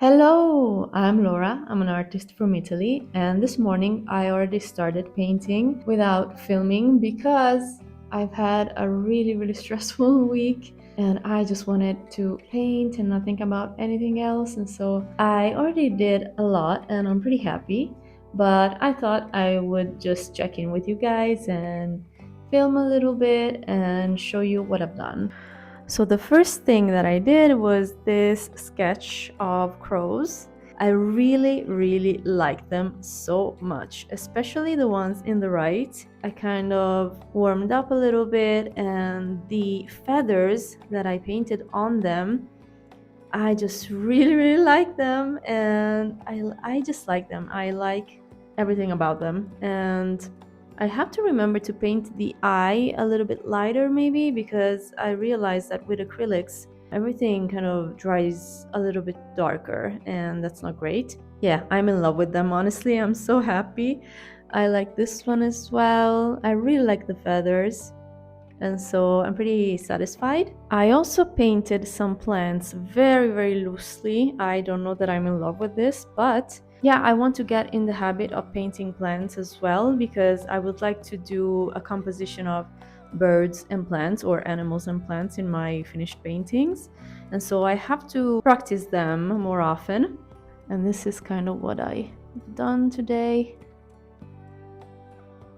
Hello, I'm Laura. I'm an artist from Italy, and this morning I already started painting without filming because I've had a really stressful week and I just wanted to paint and not think about anything else. And so I already did a lot and I'm pretty happy. But I thought I would just check in with you guys and film a little bit and show you what I've done. So the first thing that I did was this sketch of crows. I really like them so much, especially the ones in the right. I kind of warmed up a little bit and the feathers that I painted on them, I just really like them and I just like them. I like everything about them. And I have to remember to paint the eye a little bit lighter maybe because I realized that with acrylics everything kind of dries a little bit darker and that's not great. Yeah, I'm in love with them, honestly. I'm so happy. I like this one as well. I really like the feathers and so I'm pretty satisfied. I also painted some plants very loosely. I don't know that I'm in love with this, but yeah, I want to get in the habit of painting plants as well because I would like to do a composition of birds and plants or animals and plants in my finished paintings. And so I have to practice them more often. And this is kind of what I've done today.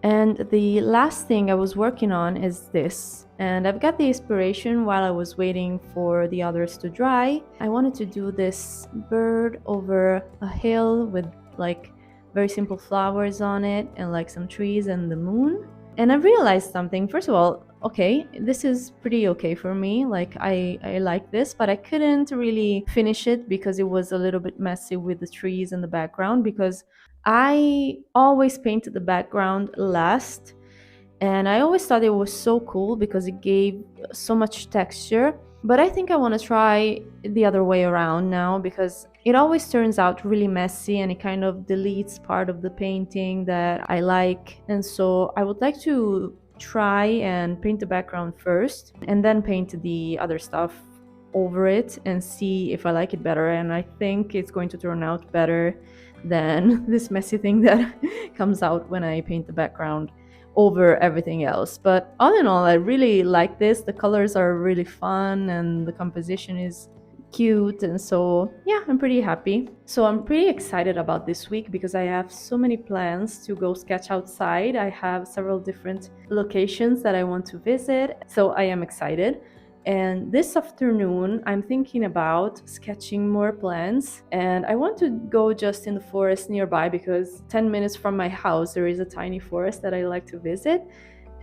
And the last thing I was working on is this. And I've got the inspiration while I was waiting for the others to dry. I wanted to do this bird over a hill with like very simple flowers on it and like some trees and the moon. And I realized something. First of all, okay, this is pretty okay for me. Like I like this, but I couldn't really finish it because it was a little bit messy with the trees in the background because I always painted the background last, and I always thought it was so cool because it gave so much texture. But I think I want to try the other way around now because it always turns out really messy and it kind of deletes part of the painting that I like. And so I would like to try and paint the background first and then paint the other stuff over it and see if I like it better. And I think it's going to turn out better than this messy thing that comes out when I paint the background over everything else. But all in all, I really like this. The colors are really fun and the composition is cute, and so yeah, I'm pretty happy. So I'm pretty excited about this week because I have so many plans to go sketch outside. I have several different locations that I want to visit, so I am excited. And this afternoon, I'm thinking about sketching more plants. And I want to go just in the forest nearby because 10 minutes from my house, there is a tiny forest that I like to visit.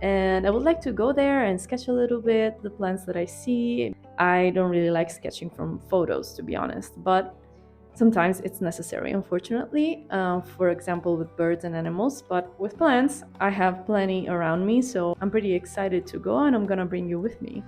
And I would like to go there and sketch a little bit the plants that I see. I don't really like sketching from photos, to be honest, but sometimes it's necessary, unfortunately, for example, with birds and animals. But with plants, I have plenty around me, so I'm pretty excited to go and I'm gonna bring you with me.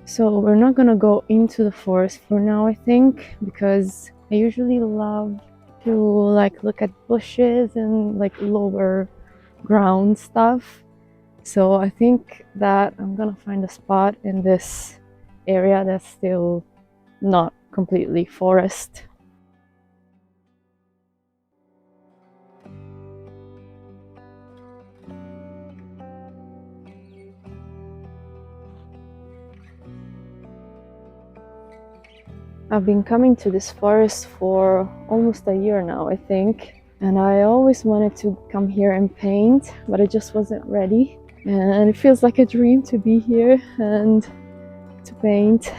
So we're not gonna go into the forest for now, I think, because I usually love to like look at bushes and like lower ground stuff. So I think that I'm gonna find a spot in this area that's still not completely forest. I've been coming to this forest for almost a year now, I think. And I always wanted to come here and paint, but I just wasn't ready. And it feels like a dream to be here and to paint.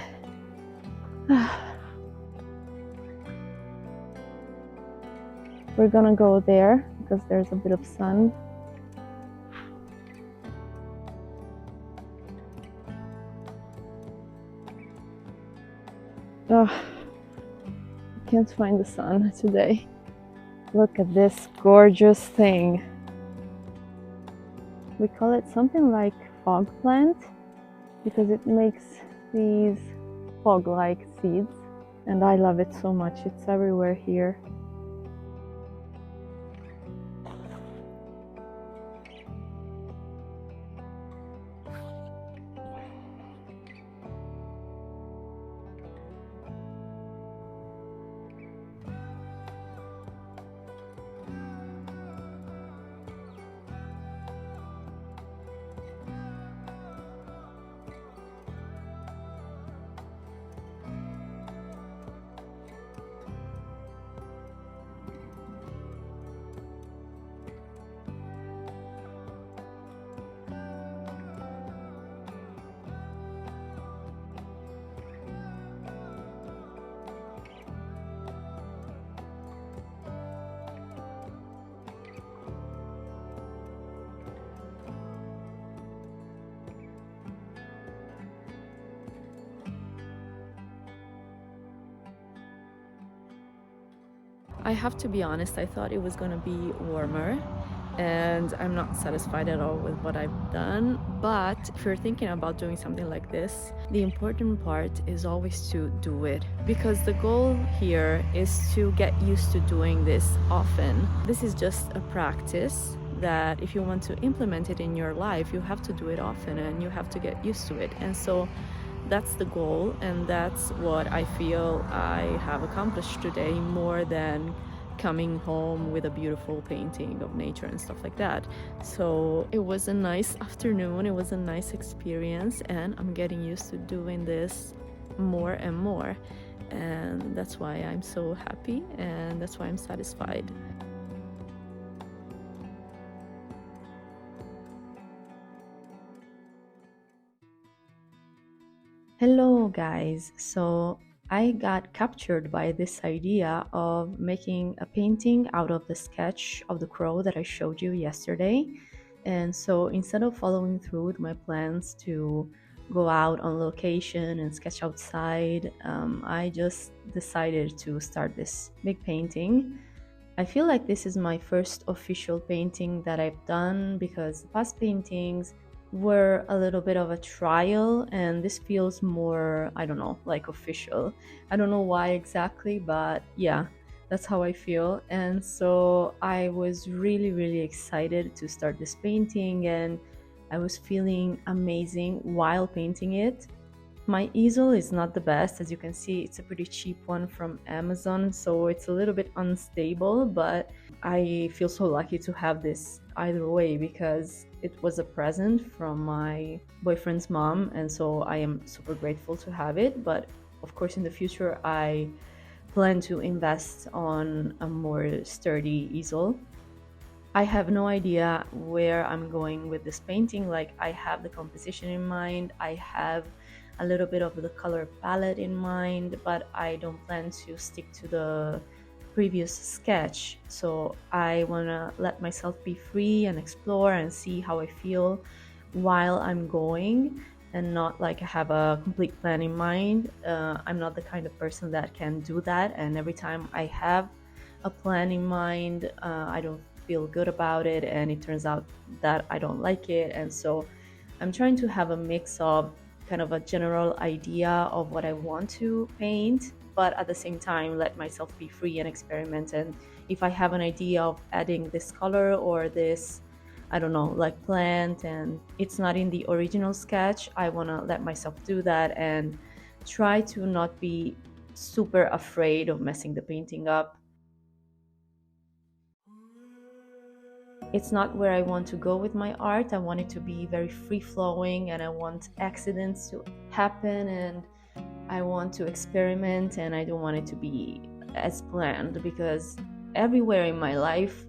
We're gonna go there because there's a bit of sun. Oh, I can't find the sun today. Look at this gorgeous thing. We call it something like fog plant because it makes these fog-like seeds, and I love it so much. It's everywhere here. I have to be honest, I thought it was gonna be warmer, and I'm not satisfied at all with what I've done. But if you're thinking about doing something like this, the important part is always to do it, because the goal here is to get used to doing this often. This is just a practice that if you want to implement it in your life, you have to do it often and you have to get used to it. And so that's the goal, and that's what I feel I have accomplished today, more than coming home with a beautiful painting of nature and stuff like that. So it was a nice afternoon, it was a nice experience, and I'm getting used to doing this more and more, and that's why I'm so happy and that's why I'm satisfied. Hello guys, so I got captured by this idea of making a painting out of the sketch of the crow that I showed you yesterday. And so instead of following through with my plans to go out on location and sketch outside, I just decided to start this big painting. I feel like this is my first official painting that I've done, because the past paintings were a little bit of a trial, and this feels more, I don't know, like official. I don't know why exactly, but yeah, that's how I feel. And so I was really, really excited to start this painting, and I was feeling amazing while painting it. My easel is not the best. As you can see, it's a pretty cheap one from Amazon, so it's a little bit unstable, but I feel so lucky to have this either way, because it was a present from my boyfriend's mom, and so I am super grateful to have it. But of course, in the future, I plan to invest on a more sturdy easel. I have no idea where I'm going with this painting. Like, I have the composition in mind, I have a little bit of the color palette in mind, but I don't plan to stick to the previous sketch. So I want to let myself be free and explore and see how I feel while I'm going, and not like I have a complete plan in mind. I'm not the kind of person that can do that, and every time I have a plan in mind, I don't feel good about it, and it turns out that I don't like it. And so I'm trying to have a mix of kind of a general idea of what I want to paint, but at the same time let myself be free and experiment. And if I have an idea of adding this color or this, I don't know, like plant, and it's not in the original sketch, I want to let myself do that and try to not be super afraid of messing the painting up. It's not where I want to go with my art. I want it to be very free flowing, and I want accidents to happen, and I want to experiment, and I don't want it to be as planned, because everywhere in my life,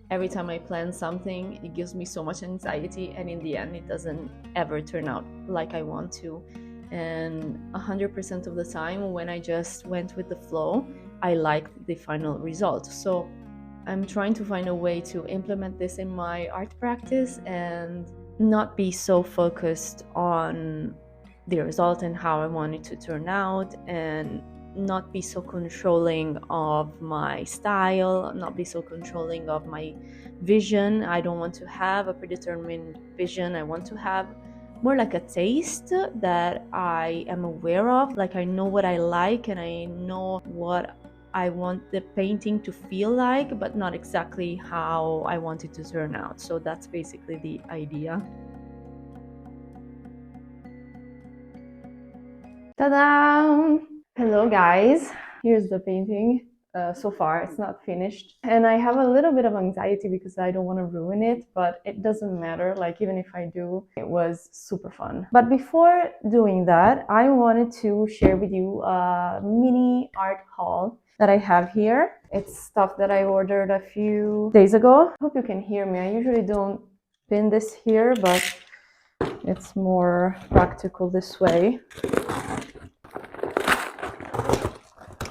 every time I plan something, it gives me so much anxiety, and in the end it doesn't ever turn out like I want to. And 100% of the time, when I just went with the flow, I liked the final result. So I'm trying to find a way to implement this in my art practice and not be so focused on the result and how I want it to turn out, and not be so controlling of my style, not be so controlling of my vision. I don't want to have a predetermined vision. I want to have more like a taste that I am aware of. Like I know what I like and I know what I want the painting to feel like, but not exactly how I want it to turn out. So that's basically the idea. Ta-da! Hello guys, here's the painting. So far it's not finished and I have a little bit of anxiety because I don't want to ruin it, but it doesn't matter. Like even if I do, it was super fun. But before doing that, I wanted to share with you a mini art haul that I have here. It's stuff that I ordered a few days ago. Hope you can hear me. I usually don't pin this here, but it's more practical this way.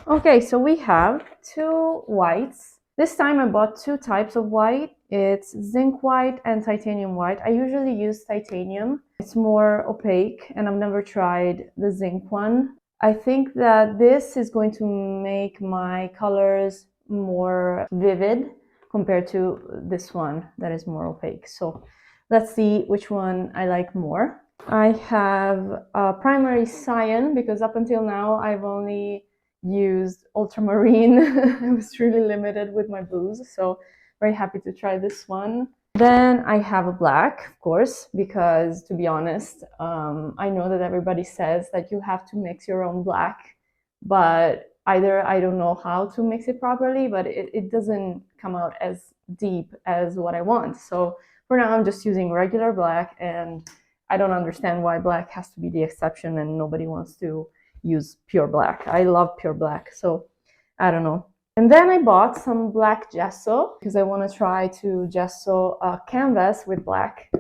Okay, so we have two whites. This time I bought two types of white. It's zinc white and titanium white. I usually use titanium. It's more opaque and I've never tried the zinc one. I think that this is going to make my colors more vivid compared to this one that is more opaque. So let's see which one I like more. I have a primary cyan because up until now I've only used ultramarine. I was really limited with my blues, so very happy to try this one. Then I have a black, of course, because to be honest, I know that everybody says that you have to mix your own black, but either I don't know how to mix it properly, but it doesn't come out as deep as what I want. So for now, I'm just using regular black, and I don't understand why black has to be the exception and nobody wants to use pure black. I love pure black, so I don't know. And then I bought some black gesso because I want to try to gesso a canvas with black.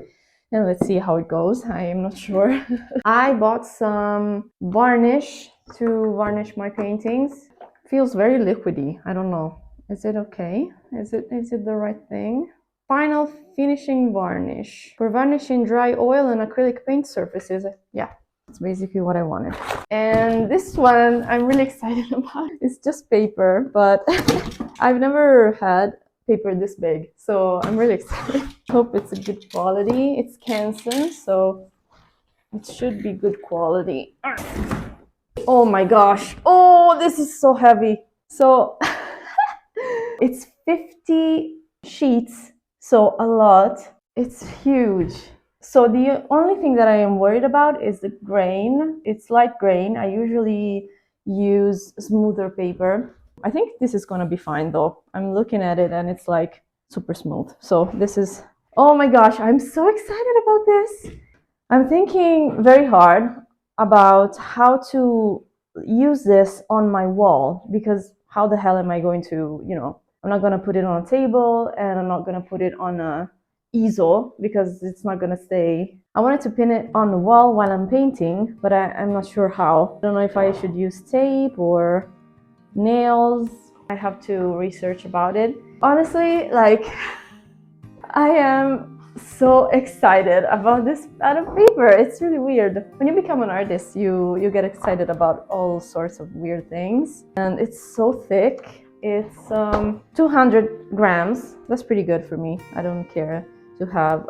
And let's see how it goes. I am not sure. I bought some varnish to varnish my paintings. Feels very liquidy. I don't know. Is it okay? Is it the right thing? Final finishing varnish. For varnishing dry oil and acrylic paint surfaces. Yeah, that's basically what I wanted. And this one I'm really excited about. It's just paper, but I've never had paper this big, so I'm really excited. Hope it's a good quality. It's Canson, so it should be good quality. Oh my gosh. Oh, this is so heavy. So it's 50 sheets, so a lot. It's huge. So the only thing that I am worried about is the grain. It's light grain. I usually use smoother paper. I think this is gonna be fine though. I'm looking at it and it's like super smooth. So this is, oh my gosh, I'm so excited about this. I'm thinking very hard about how to use this on my wall because how the hell am I going to, I'm not gonna put it on a table and I'm not gonna put it on a easel because it's not gonna stay. I wanted to pin it on the wall while I'm painting, but I'm not sure how. I don't know if I should use tape or nails. I have to research about it. Honestly, like I am so excited about this pad of paper. It's really weird. When you become an artist, you get excited about all sorts of weird things. And it's so thick. It's 200 grams. That's pretty good for me. I don't care to have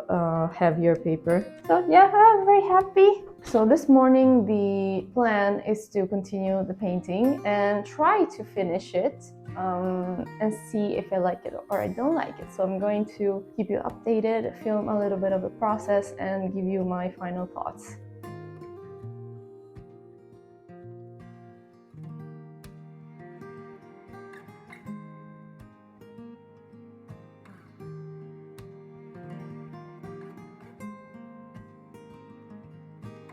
heavier paper. So yeah, I'm very happy. So this morning the plan is to continue the painting and try to finish it and see if I like it or I don't like it. So I'm going to keep you updated, film a little bit of the process and give you my final thoughts.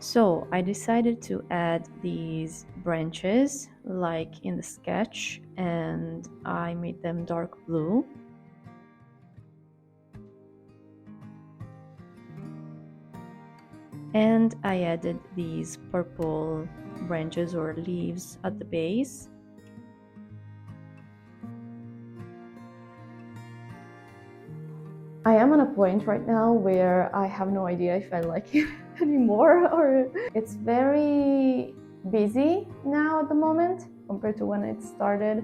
So I decided to add these branches like in the sketch and I made them dark blue. And I added these purple branches or leaves at the base. I am on a point right now where I have no idea if I like it anymore or it's very busy now at the moment compared to when it started.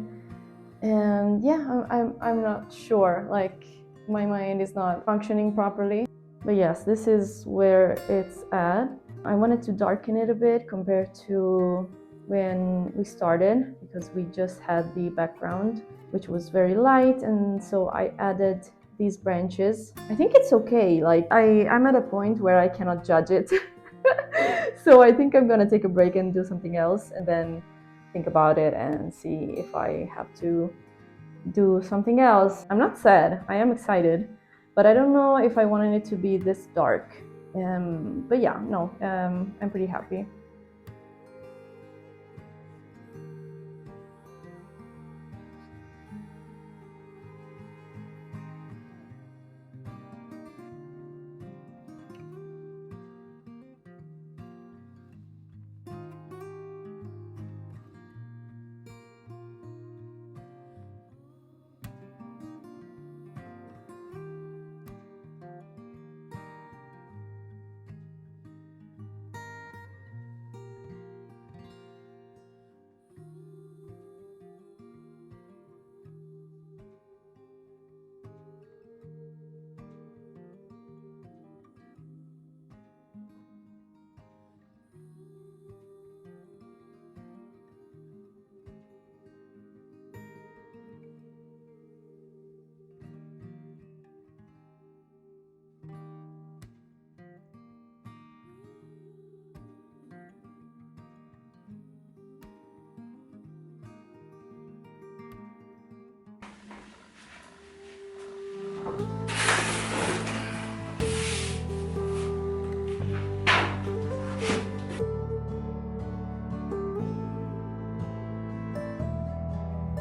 And yeah, I'm not sure, like my mind is not functioning properly. But yes, this is where it's at. I wanted to darken it a bit compared to when we started, because we just had the background, which was very light, and so I added these branches. I think it's okay. Like I'm at a point where I cannot judge it. So I think I'm gonna take a break and do something else, and then think about it and see if I have to do something else. I'm not sad, I am excited, but I don't know if I wanted it to be this dark. But yeah, no, I'm pretty happy.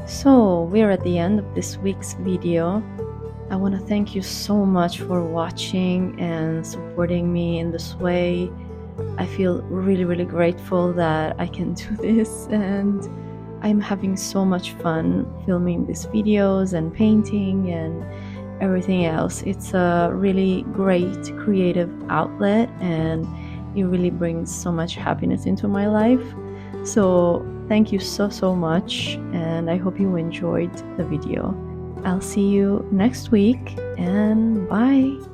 So we're at the end of this week's video. I want to thank you so much for watching and supporting me in this way. I feel really grateful that I can do this, and I'm having so much fun filming these videos and painting and everything else. It's a really great creative outlet, and it really brings so much happiness into my life. So thank you so much, and I hope you enjoyed the video. I'll see you next week, and bye!